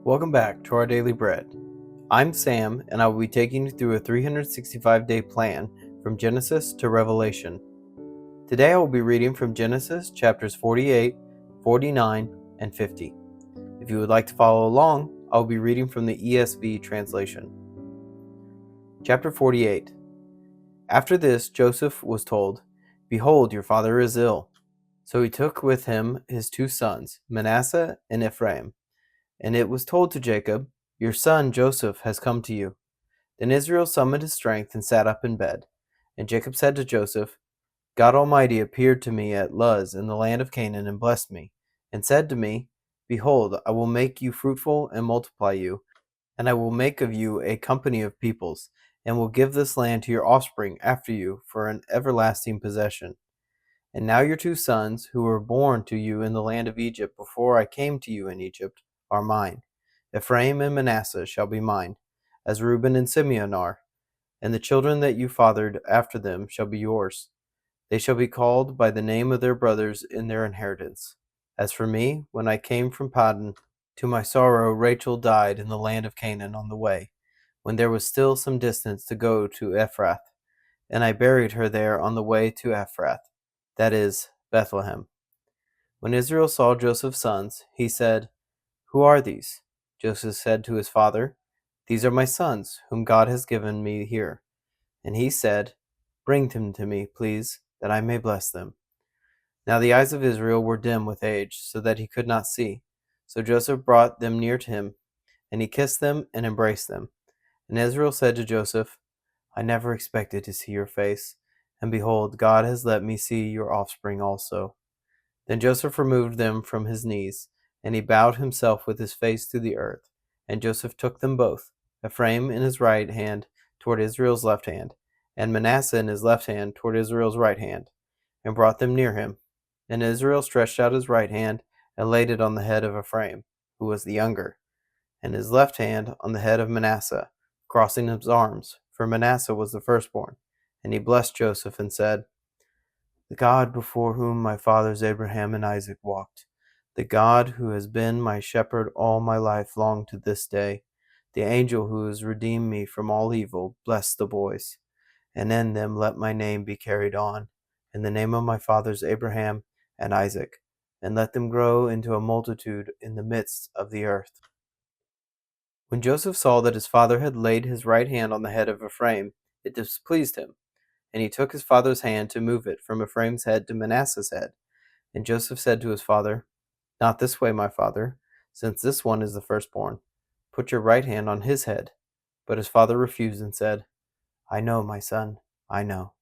Welcome back to our Daily Bread. I'm Sam, and I will be taking you through a 365-day plan from Genesis to Revelation. Today I will be reading from Genesis chapters 48, 49, and 50. If you would like to follow along, I will be reading from the ESV translation. Chapter 48. After this, Joseph was told, "Behold, your father is ill." So he took with him his two sons, Manasseh and Ephraim. And it was told to Jacob, "Your son Joseph has come to you." Then Israel summoned his strength and sat up in bed. And Jacob said to Joseph, "God Almighty appeared to me at Luz in the land of Canaan and blessed me, and said to me, Behold, I will make you fruitful and multiply you, and I will make of you a company of peoples, and will give this land to your offspring after you for an everlasting possession. And now your two sons, who were born to you in the land of Egypt before I came to you in Egypt, are mine. Ephraim and Manasseh shall be mine, as Reuben and Simeon are, and the children that you fathered after them shall be yours. They shall be called by the name of their brothers in their inheritance. As for me, when I came from Paddan, to my sorrow Rachel died in the land of Canaan on the way, when there was still some distance to go to Ephrath, and I buried her there on the way to Ephrath, that is, Bethlehem. When Israel saw Joseph's sons, he said, Who are these? Joseph said to his father, These are my sons, whom God has given me here. And he said, Bring them to me, please, that I may bless them. Now the eyes of Israel were dim with age, so that he could not see. So Joseph brought them near to him, and he kissed them and embraced them. And Israel said to Joseph, I never expected to see your face, and behold, God has let me see your offspring also. Then Joseph removed them from his knees, and he bowed himself with his face to the earth. And Joseph took them both, Ephraim in his right hand toward Israel's left hand, and Manasseh in his left hand toward Israel's right hand, and brought them near him. And Israel stretched out his right hand and laid it on the head of Ephraim, who was the younger, and his left hand on the head of Manasseh, crossing his arms, for Manasseh was the firstborn. And he blessed Joseph and said, The God before whom my fathers Abraham and Isaac walked, the God who has been my shepherd all my life long to this day, the angel who has redeemed me from all evil, bless the boys, and in them let my name be carried on, in the name of my fathers Abraham and Isaac, and let them grow into a multitude in the midst of the earth. When Joseph saw that his father had laid his right hand on the head of Ephraim, it displeased him, and he took his father's hand to move it from Ephraim's head to Manasseh's head. And Joseph said to his father, Not this way, my father, since this one is the firstborn. Put your right hand on his head. But his father refused and said, I know, my son, I know.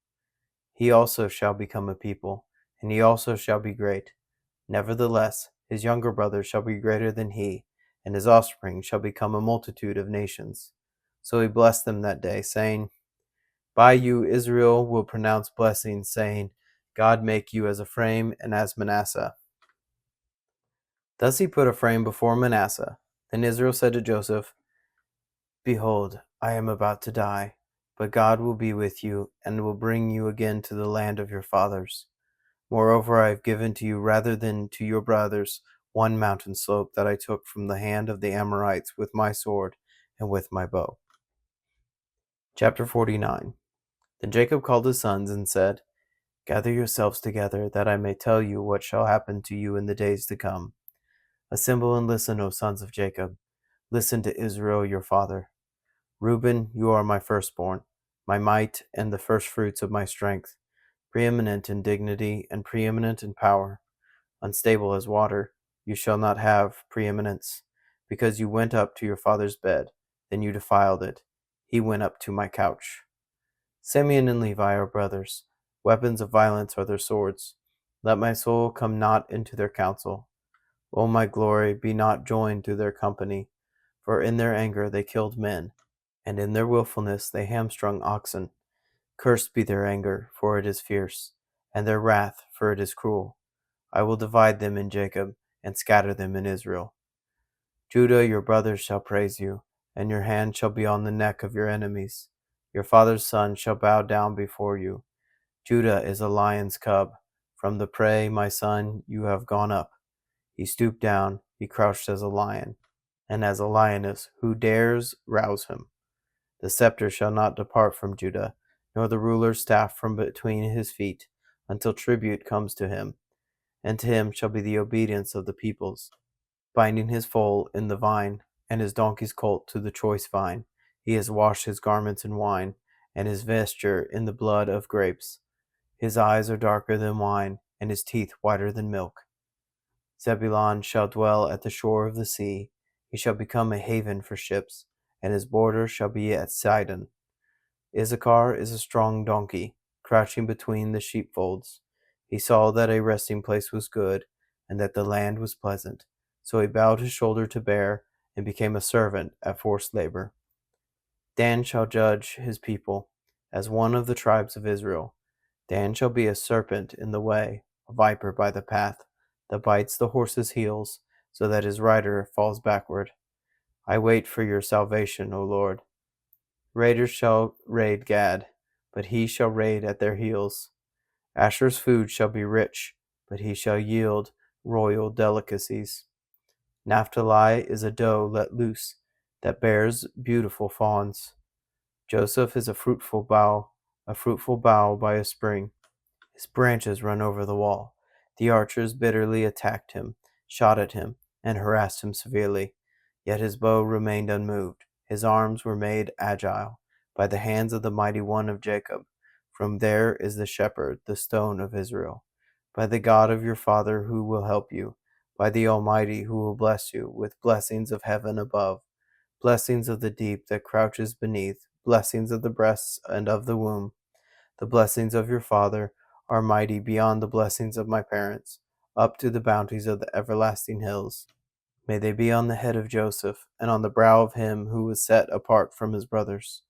He also shall become a people, and he also shall be great. Nevertheless, his younger brother shall be greater than he, and his offspring shall become a multitude of nations. So he blessed them that day, saying, By you Israel will pronounce blessings, saying, God make you as Ephraim and as Manasseh. Thus he put Ephraim before Manasseh. Then Israel said to Joseph, Behold, I am about to die, but God will be with you, and will bring you again to the land of your fathers. Moreover, I have given to you rather than to your brothers one mountain slope that I took from the hand of the Amorites with my sword and with my bow. Chapter 49. Then Jacob called his sons and said, Gather yourselves together, that I may tell you what shall happen to you in the days to come. Assemble and listen, O sons of Jacob. Listen to Israel your father. Reuben, you are my firstborn, my might and the firstfruits of my strength, preeminent in dignity and preeminent in power. Unstable as water, you shall not have preeminence, because you went up to your father's bed, then you defiled it. He went up to my couch. Simeon and Levi are brothers. Weapons of violence are their swords. Let my soul come not into their counsel. O my glory, be not joined to their company. For in their anger they killed men, and in their willfulness they hamstrung oxen. Cursed be their anger, for it is fierce, and their wrath, for it is cruel. I will divide them in Jacob, and scatter them in Israel. Judah, your brothers shall praise you, and your hand shall be on the neck of your enemies. Your father's son shall bow down before you. Judah is a lion's cub. From the prey, my son, you have gone up. He stooped down, he crouched as a lion. and as a lioness, who dares rouse him? The scepter shall not depart from Judah, nor the ruler's staff from between his feet, until tribute comes to him, and to him shall be the obedience of the peoples. Binding his foal in the vine, and his donkey's colt to the choice vine. He has washed his garments in wine, and his vesture in the blood of grapes. His eyes are darker than wine, and his teeth whiter than milk. Zebulun shall dwell at the shore of the sea. He shall become a haven for ships, and his border shall be at Sidon. Issachar is a strong donkey, crouching between the sheepfolds. He saw that a resting place was good, and that the land was pleasant. So he bowed his shoulder to bear, and became a servant at forced labor. Dan shall judge his people, as one of the tribes of Israel. Dan shall be a serpent in the way, a viper by the path, that bites the horse's heels, so that his rider falls backward. I wait for your salvation, O Lord. Raiders shall raid Gad, but he shall raid at their heels. Asher's food shall be rich, but he shall yield royal delicacies. Naphtali is a doe let loose, that bears beautiful fawns. Joseph is a fruitful bough by a spring. His branches run over the wall. The archers bitterly attacked him, shot at him, and harassed him severely. Yet his bow remained unmoved. His arms were made agile by the hands of the mighty one of Jacob. From there is the shepherd, the stone of Israel. By the God of your father who will help you, by the Almighty who will bless you with blessings of heaven above, blessings of the deep that crouches beneath, blessings of the breasts and of the womb. The blessings of your father are mighty beyond the blessings of my parents, up to the bounties of the everlasting hills. May they be on the head of Joseph, and on the brow of him who was set apart from his brothers.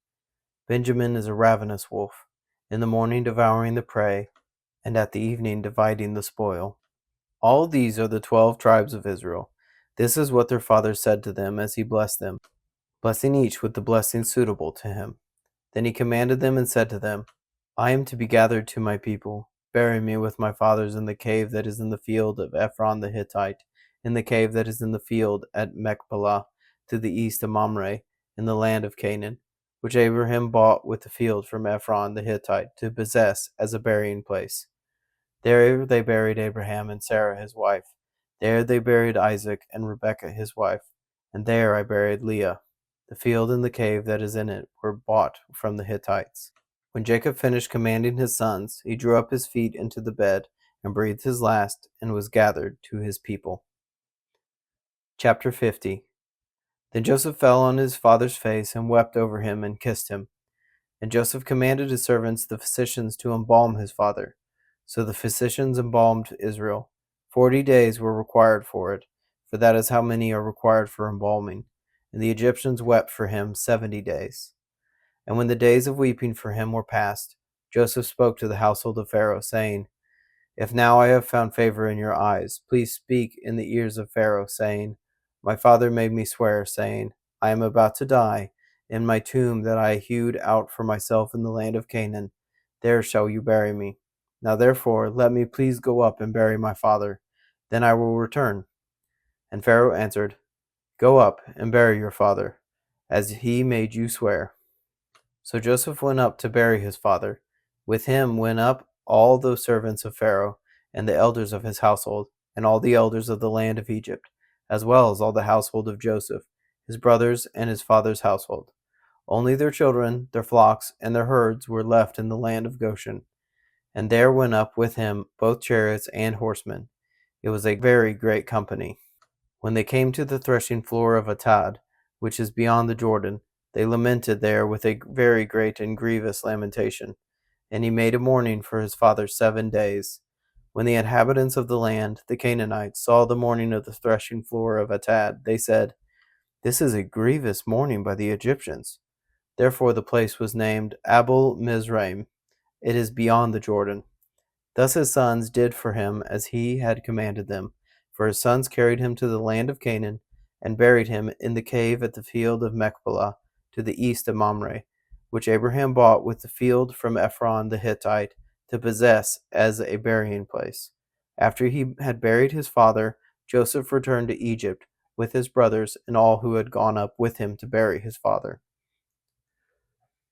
Benjamin is a ravenous wolf, in the morning devouring the prey, and at the evening dividing the spoil. All these are the 12 tribes of Israel. This is what their father said to them as he blessed them, blessing each with the blessing suitable to him. Then he commanded them and said to them, I am to be gathered to my people. Bury me with my fathers in the cave that is in the field of Ephron the Hittite, in the cave that is in the field at Machpelah, to the east of Mamre, in the land of Canaan, which Abraham bought with the field from Ephron the Hittite to possess as a burying place. There they buried Abraham and Sarah his wife. There they buried Isaac and Rebekah his wife. And there I buried Leah. The field and the cave that is in it were bought from the Hittites. When Jacob finished commanding his sons, he drew up his feet into the bed and breathed his last and was gathered to his people. Chapter 50. Then Joseph fell on his father's face and wept over him and kissed him. And Joseph commanded his servants, the physicians, to embalm his father. So the physicians embalmed Israel. 40 days were required for it, for that is how many are required for embalming. And the Egyptians wept for him 70 days. And when the days of weeping for him were past, Joseph spoke to the household of Pharaoh, saying, If now I have found favor in your eyes, please speak in the ears of Pharaoh, saying, My father made me swear, saying, I am about to die. In my tomb that I hewed out for myself in the land of Canaan, there shall you bury me. Now therefore, let me please go up and bury my father. Then I will return. And Pharaoh answered, Go up and bury your father, as he made you swear. So Joseph went up to bury his father. With him went up all the servants of Pharaoh, and the elders of his household, and all the elders of the land of Egypt, as well as all the household of Joseph, his brothers, and his father's household. Only their children, their flocks, and their herds were left in the land of Goshen. And there went up with him both chariots and horsemen. It was a very great company. When they came to the threshing floor of Atad, which is beyond the Jordan, they lamented there with a very great and grievous lamentation. And he made a mourning for his father 7 days. When the inhabitants of the land, the Canaanites, saw the mourning of the threshing floor of Atad, they said, This is a grievous mourning by the Egyptians. Therefore the place was named Abel Mizraim. It is beyond the Jordan. Thus his sons did for him as he had commanded them. For his sons carried him to the land of Canaan, and buried him in the cave at the field of Machpelah, to the east of Mamre, which Abraham bought with the field from Ephron the Hittite, to possess as a burying place. After he had buried his father, Joseph returned to Egypt, with his brothers and all who had gone up with him to bury his father.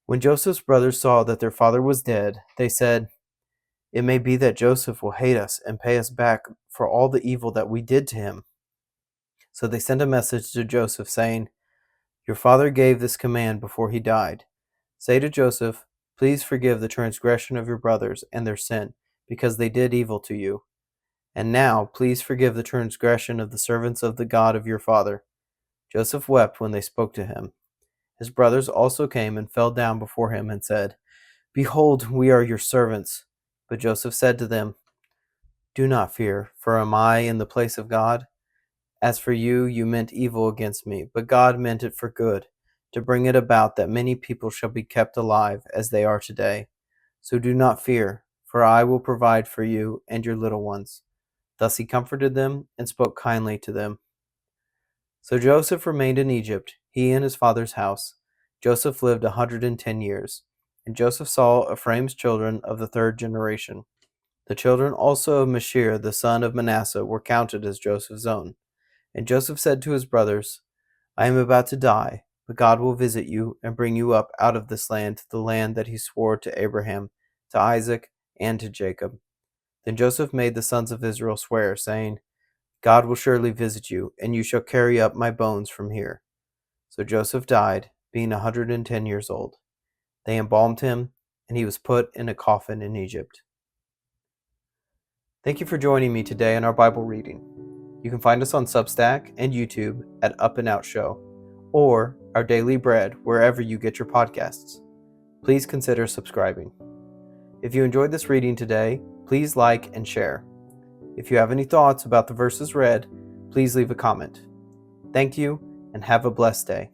When Joseph's brothers saw that their father was dead, they said, "It may be that Joseph will hate us and pay us back for all the evil that we did to him." So they sent a message to Joseph saying, "Your father gave this command before he died. Say to Joseph, 'Please forgive the transgression of your brothers and their sin, because they did evil to you. And now, please forgive the transgression of the servants of the God of your father.'" Joseph wept when they spoke to him. His brothers also came and fell down before him and said, "Behold, we are your servants." But Joseph said to them, "Do not fear, for am I in the place of God? As for you, you meant evil against me, but God meant it for good, to bring it about that many people shall be kept alive as they are today. So do not fear, for I will provide for you and your little ones." Thus he comforted them and spoke kindly to them. So Joseph remained in Egypt, he and his father's house. Joseph lived 110 years. And Joseph saw Ephraim's children of the third generation. The children also of Mashir, the son of Manasseh, were counted as Joseph's own. And Joseph said to his brothers, "I am about to die, but God will visit you and bring you up out of this land to the land that he swore to Abraham, to Isaac, and to Jacob." Then Joseph made the sons of Israel swear, saying, "God will surely visit you, and you shall carry up my bones from here." So Joseph died, being 110 years old. They embalmed him, and he was put in a coffin in Egypt. Thank you for joining me today in our Bible reading. You can find us on Substack and YouTube at Up+Out Show, or Our Daily Bread wherever you get your podcasts. Please consider subscribing. If you enjoyed this reading today, please like and share. If you have any thoughts about the verses read, please leave a comment. Thank you, and have a blessed day.